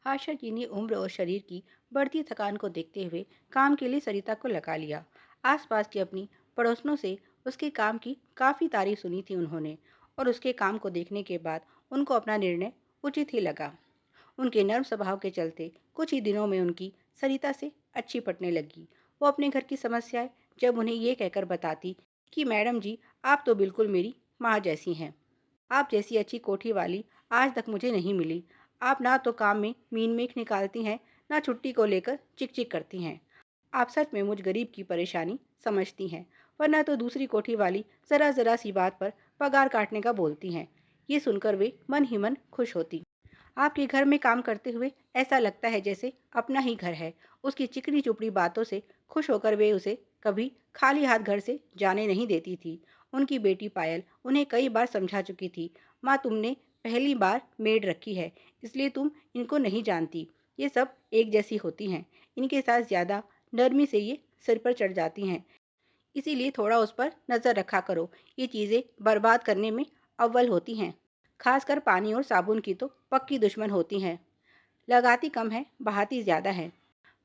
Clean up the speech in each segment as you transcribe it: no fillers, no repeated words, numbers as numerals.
आशा जी ने उम्र और शरीर की बढ़ती थकान को देखते हुए काम के लिए सरिता को लगा लिया। आसपास की अपनी पड़ोसनों से उसके काम की काफ़ी तारीफ सुनी थी उन्होंने, और उसके काम को देखने के बाद उनको अपना निर्णय उचित ही लगा। उनके नर्म स्वभाव के चलते कुछ ही दिनों में उनकी सरिता से अच्छी पटने लगी। वो अपने घर की समस्याएं जब उन्हें ये कहकर बताती कि मैडम जी, आप तो बिल्कुल मेरी माँ जैसी हैं। आप जैसी अच्छी कोठी वाली आज तक मुझे नहीं मिली। आप ना तो काम में मीन मेख निकालती हैं, ना छुट्टी को लेकर चिक चिक करती हैं। आप सच में मुझ गरीब की परेशानी समझती हैं, वरना तो दूसरी कोठी वाली ज़रा ज़रा सी बात पर पगार काटने का बोलती हैं। ये सुनकर वे मन ही मन खुश होती। आपके घर में काम करते हुए ऐसा लगता है जैसे अपना ही घर है। उसकी चिकनी चुपड़ी बातों से खुश होकर वे उसे कभी खाली हाथ घर से जाने नहीं देती थी। उनकी बेटी पायल उन्हें कई बार समझा चुकी थी, माँ तुमने पहली बार मेड रखी है, इसलिए तुम इनको नहीं जानती। ये सब एक जैसी होती हैं, इनके साथ ज़्यादा नरमी से ये सिर पर चढ़ जाती हैं, इसीलिए थोड़ा उस पर नज़र रखा करो। ये चीज़ें बर्बाद करने में अव्वल होती हैं। खासकर पानी और साबुन की तो पक्की दुश्मन होती हैं। लगाती कम है, बहाती ज़्यादा है।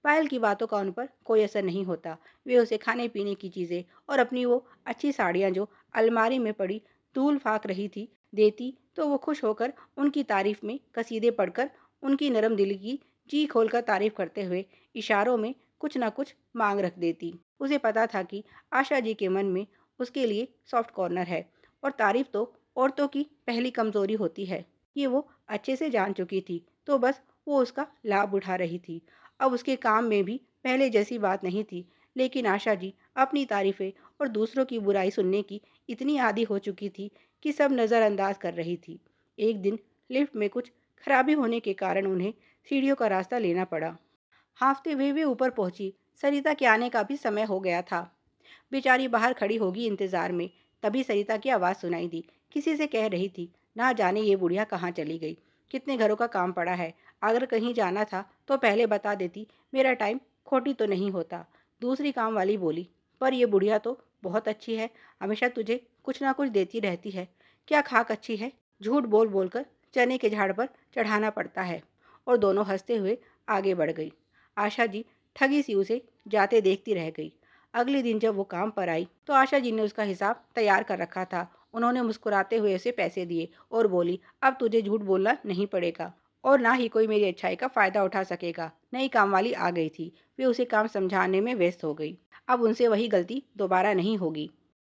पायल की बातों का उन पर कोई असर नहीं होता। वे उसे खाने पीने की चीज़ें और अपनी वो अच्छी साड़ियाँ जो अलमारी में पड़ी धूल फाक रही थी देती, तो वो खुश होकर उनकी तारीफ में कसीदे पढ़कर उनकी नरम दिल की जी खोलकर तारीफ करते हुए इशारों में कुछ ना कुछ मांग रख देती। उसे पता था कि आशा जी के मन में उसके लिए सॉफ्ट कॉर्नर है, और तारीफ तो औरतों की पहली कमज़ोरी होती है। ये वो अच्छे से जान चुकी थी, तो बस वो उसका लाभ उठा रही थी। अब उसके काम में भी पहले जैसी बात नहीं थी, लेकिन आशा जी अपनी तारीफ़ें और दूसरों की बुराई सुनने की इतनी आदी हो चुकी थी कि सब नज़रअंदाज कर रही थी। एक दिन लिफ्ट में कुछ खराबी होने के कारण उन्हें सीढ़ियों का रास्ता लेना पड़ा। हाँफते हुए वे ऊपर पहुंची। सरिता के आने का भी समय हो गया था। बेचारी बाहर खड़ी होगी इंतजार में। तभी सरिता की आवाज़ सुनाई दी। किसी से कह रही थी, ना जाने ये बुढ़िया कहाँ चली गई। कितने घरों का काम पड़ा है। अगर कहीं जाना था तो पहले बता देती, मेरा टाइम खोटी तो नहीं होता। दूसरी काम वाली बोली, पर ये बुढ़िया तो बहुत अच्छी है, हमेशा तुझे कुछ ना कुछ देती रहती है। क्या खाक अच्छी है, झूठ बोल बोलकर चने के झाड़ पर चढ़ाना पड़ता है। और दोनों हंसते हुए आगे बढ़ गई। आशा जी ठगी सी उसे जाते देखती रह गई। अगले दिन जब वो काम पर आई तो आशा जी ने उसका हिसाब तैयार कर रखा था। उन्होंने मुस्कुराते हुए उसे पैसे दिए और बोली, अब तुझे झूठ बोलना नहीं पड़ेगा, और ना ही कोई मेरी अच्छाई का फ़ायदा उठा सकेगा। नई काम वाली आ गई थी। वे उसे काम समझाने में व्यस्त हो गई। अब उनसे वही गलती दोबारा नहीं होगी।